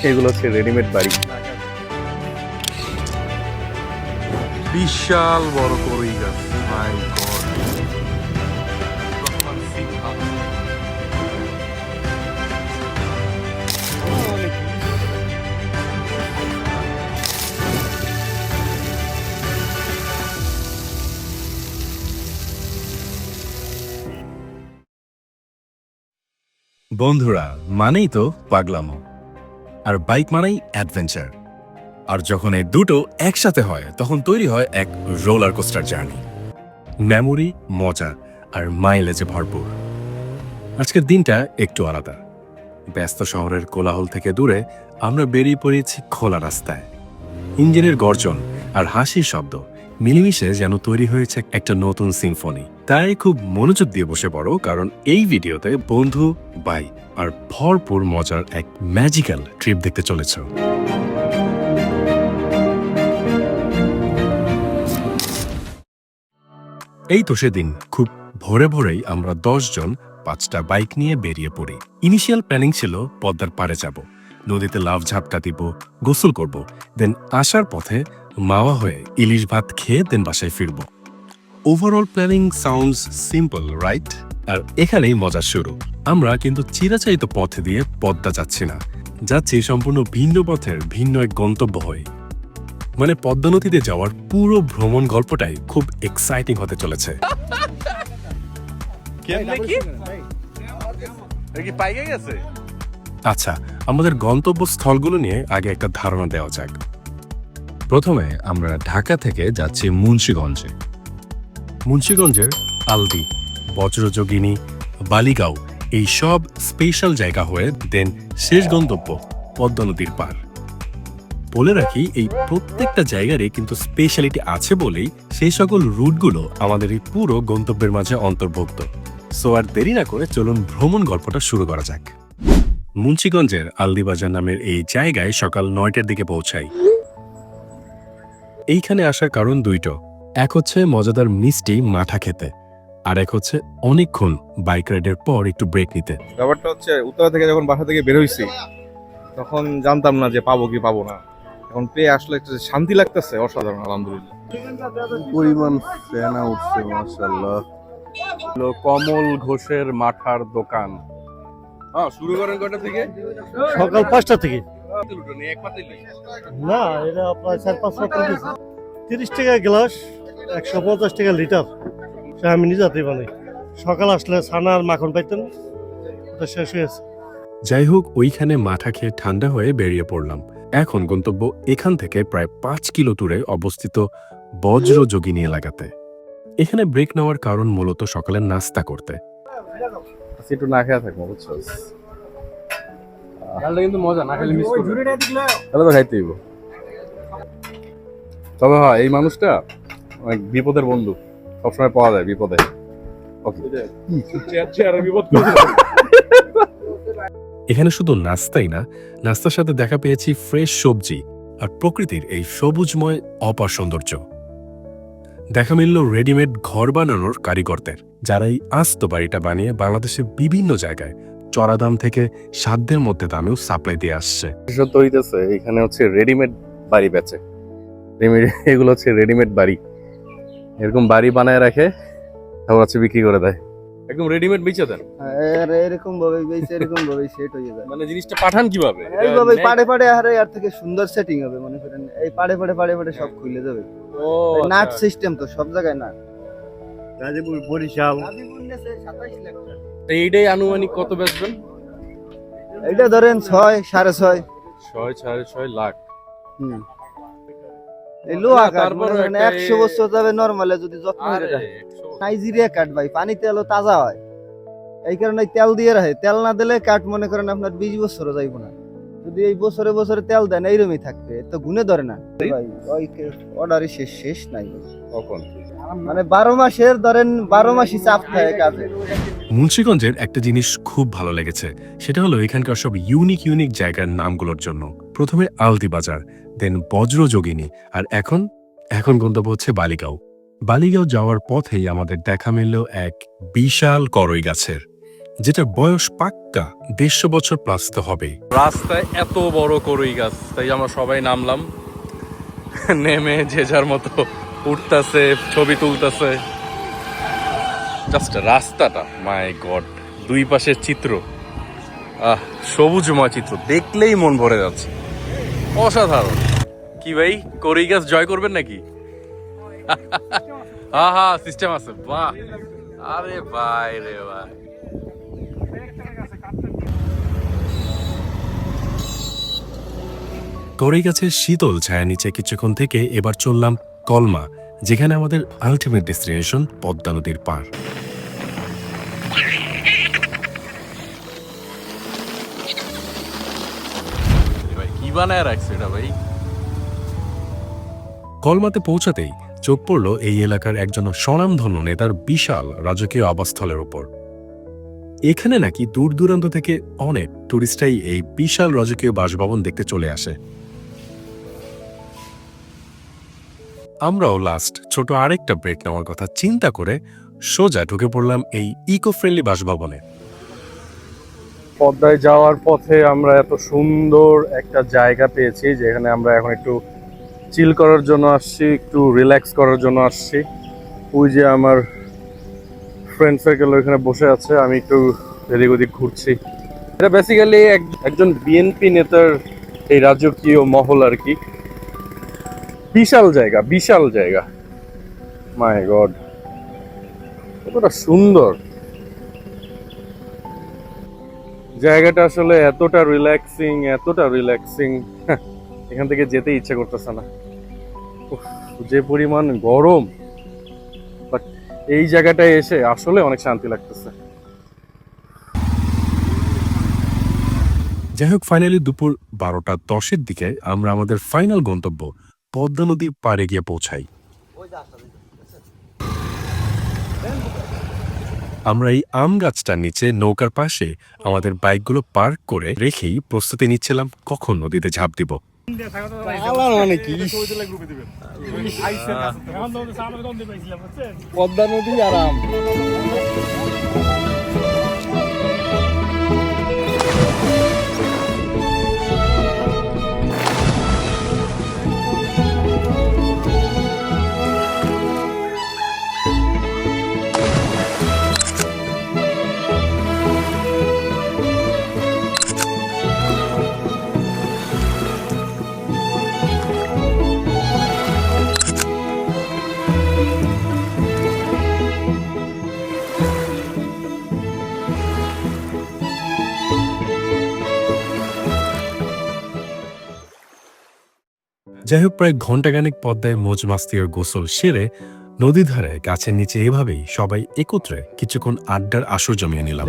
এগুলো হচ্ছে রেডিমেড বাড়ি। বিশাল বড় কড়ই গাছ, মাই গড। বন্ধুরা মানেই তো পাগলামো, আর বাইক মানেই অ্যাডভেঞ্চার। আর যখন এই দুটো একসাথে হয় তখন তৈরি হয় এক রোলার কোস্টার জার্নি। মেমোরি, মজা আর মাইলেজে ভরপুর। আজকের দিনটা একটু আলাদা। ব্যস্ত শহরের কোলাহল থেকে দূরে আমরা বেরিয়ে পড়েছি খোলা রাস্তায়। ইঞ্জিনের গর্জন আর হাসির শব্দ মিলেমিশে যেন তৈরি হয়েছে একটা নতুন সিম্ফনি। তাই খুব মনোযোগ দিয়ে বসে পড়ো, কারণ এই ভিডিওতে বন্ধু, বাইক আর ভরপুর মজার এক ম্যাজিক্যাল ট্রিপ দেখতে চলেছ। এই তো সেদিন খুব ভোরে ভোরেই আমরা 10 জন 5টা বাইক নিয়ে বেরিয়ে পড়ি। ইনিশিয়াল প্ল্যানিং ছিল পদ্মার পাড়ে যাব, নদীতে লাফ ঝাপটা দিব, গোসল করব, দেন আসার পথে মাওয়া হয়ে ইলিশ ভাত খেয়ে দেন বাসায় ফিরব। Overall planning sounds simple, right? আর এখানেই মজা শুরু। আমরা কিন্তু চিরাচারিত পথে দিয়ে পদ্মা যাচ্ছি না, যাচ্ছি সম্পূর্ণ ভিন্ন পথের ভিন্ন এক গন্তব্য হয়ে। মানে পদ্মা নদীতে যাওয়ার পুরো ভ্রমণ গল্পটাই খুব এক্সাইটিং হতে চলেছে। আচ্ছা, আমাদের গন্তব্যস্থলগুলো নিয়ে আগে একটা ধারণা দেওয়া যাক। প্রথমে আমরা ঢাকা থেকে যাচ্ছি মুন্সিগঞ্জে। মুন্সিগঞ্জের আলদি, বজ্রযোগিনী, বালিগাঁও এই সব স্পেশাল জায়গা হয়ে দেন শেষ গন্তব্য পদ্মা নদীর পার। বলে রাখি, এই প্রত্যেকটা জায়গারই কিন্তু স্পেশালিটি আছে বলেই সেই সকল রুটগুলো আমাদের এই পুরো গন্তব্যের মাঝে অন্তর্ভুক্ত। সো আর দেরি না করে চলুন ভ্রমণ গল্পটা শুরু করা যাক। মুন্সিগঞ্জের আলদিবাজার নামের এই জায়গায় সকাল 9টার দিকে পৌঁছাই। এইখানে আসার কারণ দুইটো। এক হচ্ছে মজাদার মিষ্টি মাঠা খেতে, আর এক হচ্ছে অনেকক্ষণ বাইক রাইডের পর একটু ব্রেক নিতে। ব্যাপারটা হচ্ছে উত্তরা থেকে যখন বাসা থেকে বের হইছি তখন জানতাম না যে পাবো কি পাবো না। এখন পেয়ে আসলে একটা শান্তি লাগতেছে, অসাধারণ, আলহামদুলিল্লাহ। পরিমাণ ফেনা উঠছে, মাশাআল্লাহ। কমল ঘোষের মাঠার দোকান। হ্যাঁ, শুরু করেন কয়টা থেকে? সকাল 5টা থেকে। এক পাতিল না, এটা প্রায় 4-5 পাতা 30 টাকা গ্লাস, 150 টাকা লিটার। সে আমি নিজে হাতে বানাই। সকাল আসলে ছানা আর মাখন পাইতেন, ওটা শেষ হয়েছে। যাই হোক, ওইখানে মাথা খেয়ে ঠান্ডা হয়ে বেরিয়ে পড়লাম। এখন গন্তব্য এখান থেকে প্রায় 5 কিলো দূরে অবস্থিত বজ্রযোগিনী এলাকাতে। এখানে ব্রেক নেওয়ার কারণ মূলত সকালের নাস্তা করতে। একটু না খেয়ে থাকবো, বুঝছো? কিন্তু মজা না খেলে মিস করবো, তাহলে তো খাইতে হইব। তবে হ্যাঁ, এই মানুষটা অনেক বিপদের বন্ধু, সবসময় পাওয়া যায় বিপদে। এখানে শুধু নাস্তাই না, নাস্তার সাথে দেখা পেয়েছি ফ্রেশ সবজি আর প্রকৃতির এই সবুজময় অপার সৌন্দর্য। দেখা মিলল রেডিমেড ঘর বানানোর কারিগরদের, যারা এই আস্ত বাড়িটা বানিয়ে বাংলাদেশের বিভিন্ন জায়গায় চড়া দাম থেকে সাধ্যের মধ্যে দামেও সাপ্লাই দিয়ে আসছে। বিশেষত হইতেছে এখানে হচ্ছে রেডিমেড বাড়ি বেচে। এগুলো হচ্ছে রেডিমেড বাড়ি, এরকম বাড়ি বানায় রাখে, তারপর হচ্ছে বিক্রি করে দেয়। একদম রেডিমেড বেচে দেন। এরকম ভাবে এরকম ভাবে সেট হয়ে যায়। মানে জিনিসটা পাঠান কিভাবে? এইভাবে পাড়ে পাড়ে আর থেকে সুন্দর সেটিং হবে, মনে করেন এই পাড়ে পাড়ে সব খুলে যাবে। ও নাট সিস্টেম তো সব জায়গায় না। গাজীপুর, বরিশাল। এইটাই আনুমানিক কত বেচবেন? এইটা ধরেন 6, 6.5। 6.5 লাখ। এই লোহা কাঠ, তারপর মানে 100 বছর যাবে নরমালে যদি যত্ন করে রাখে। নাইজেরিয়া কাঠ ভাই, পানি তেলও তাজা হয়, এই কারণে তেল দিয়ে রাখে। তেল না দিলে কাঠ মনে করেন আপনার 20 বছরও যাইব না। যদি এই বছরে বছরে তেল দেন এইরকমই থাকবে, তো গুনে ধরে না ভাই। ওই অর্ডারই শেষ নাই কখন, মানে 12 মাসের ধরেন 12 মাসই চাপ থাকে কাজে। মুন্সিগঞ্জের একটা জিনিস খুব ভালো লেগেছে, সেটা হলো এখানকার সব ইউনিক জায়গার নামগুলোর জন্য। প্রথমে আলদি বাজার, দেন বজ্রযোগিনী, আর এখন গন্তব্য হচ্ছে বালিগাঁও। বালিগাঁও যাওয়ার পথেই আমাদের দেখা মিলল এক বিশাল করই গাছের, যেটার বয়স পাক্কা 150 বছর প্লাস তো হবেই। রাস্তায় এত বড় করই গাছ, তাই আমরা সবাই নামলাম, নেমে যে যার মতো উঠতেছে, ছবি তুলতেছে। জাস্ট রাস্তাটা, মাই গড, দুই পাশের চিত্র, সবুজময় চিত্র, দেখলেই মন ভরে যাচ্ছে, অসাধারণ। কি ভাই, করই গাছ জয় করবেন নাকি? হ্যাঁ, সিস্টেম আছে, বাহ, আরে ভাই রে ভাই। করই গাছের শীতল ছায়া নিচে কিছুক্ষণ থেকে এবার চললাম কলমা, যেখানে আমাদের আলটিমেট ডেস্টিনেশন পদ্মা নদীর পার। ভাই কি বানায় রাখছে এটা ভাই? কলমাতে পৌঁছাতেই চোখ পড়ল এই এলাকার একজন স্বনামধন্য নেতার বিশাল রাজকীয় আবাসস্থলের উপর। এখানে নাকি দূর দূরান্ত থেকে অনেক টুরিস্টরাই এই বিশাল রাজকীয় বাসভবন দেখতে চলে আসে। আমরাও লাস্ট ছোট আরেকটা ব্রেক নেওয়ার কথা চিন্তা করে সোজা ঢুকে পড়লাম এই ইকো ফ্রেন্ডলি বাসভবনে। পদ্মায় যাওয়ার পথে আমরা এত সুন্দর একটা জায়গা পেয়েছি, যেখানে আমরা এখন একটু চিল করার জন্য আসছি, একটু রিল্যাক্স করার জন্য আসছি। ওই যে আমার ফ্রেন্ড সার্কেল ওইখানে বসে আছে, আমি একটু এদিক ওদিক ঘুরছি। এটা বেসিক্যালি একজন বিএনপি নেতার এই রাজকীয় মহল আর কি। বিশাল জায়গা, বিশাল জায়গা, মাই গড, কতটা সুন্দর জায়গাটা, আসলে এতটা রিল্যাক্সিং, এতটা রিল্যাক্সিং, এখান থেকে যেতে ইচ্ছে করতেছে না। উফ, যে পরিমাণ গরম, বাট এই জায়গাটায় এসে আসলে অনেক শান্তি লাগতেছে। যাই হোক, ফাইনালি দুপুর 12:10 দিকে আমরা আমাদের ফাইনাল গন্তব্য পদ্মা নদীর পাড়ে গিয়ে পৌঁছাই। আমরা এই আম গাছটার নিচে নৌকার পাশে আমাদের বাইকগুলো পার্ক করে রেখেই প্রস্তুতি নিচ্ছিলাম কখন নদীতে ঝাঁপ দিব। পদ্মা নদী আরাম। যাই হোক, প্রায় ঘন্টাখানেক পদ্মায় মোজ মাস্তি ও গোসল সেরে নদী ধারে গাছের নিচে এভাবেই সবাই একত্রে কিছুক্ষণ আড্ডার আসর জমিয়ে নিলাম।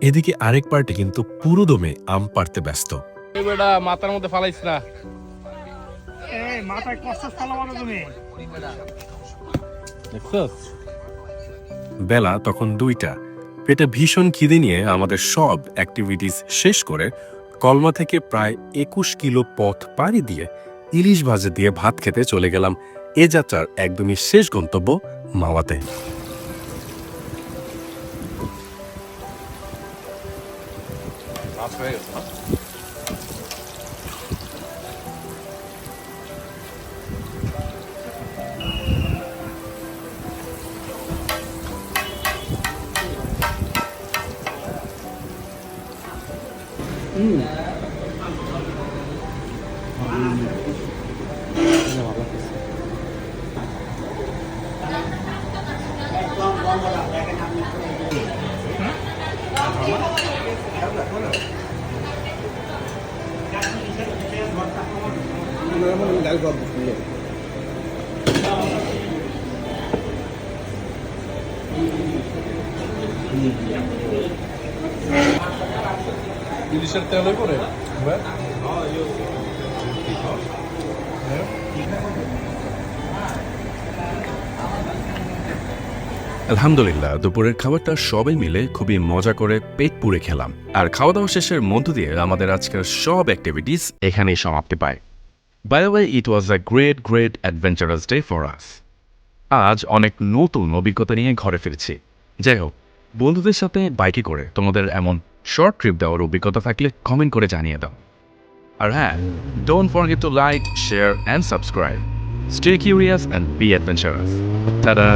এদিকে আরেক পার্টি কিন্তু পুরো দমে আম পাড়তে ব্যস্ত। মাথার মধ্যে ফালাইছ না, বেলা তখন 2টা। পেটে ভীষণ খিদে নিয়ে আমাদের সব অ্যাক্টিভিটিস শেষ করে কলমা থেকে প্রায় 21 কিলো পথ পাড়ি দিয়ে ইলিশ ভাজা দিয়ে ভাত খেতে চলে গেলাম এ যাত্রার একদমই শেষ গন্তব্য মাওয়াতে। ইলিশের তেলে করে আলহামদুলিল্লাহ দুপুরের খাবারটা সবাই মিলে খুবই মজা করে পেট পুড়ে খেলাম, আর খাওয়া দাওয়া শেষের মধ্য দিয়ে আমাদের আজকের সব অ্যাক্টিভিটিস এখানেই সমাপ্তি পায়। By the way, it was a great adventurous day for us. আজ অনেক নতুন অভিজ্ঞতা নিয়ে ঘরে ফিরছি। যাই হোক, বন্ধুদের সাথে বাইকে করে তোমাদের এমন শর্ট ট্রিপ দেওয়ার অভিজ্ঞতা থাকলে কমেন্ট করে জানিয়ে দাও। আর হ্যাঁ, don't forget to like, share and subscribe. Stay curious and be adventurous. Tata.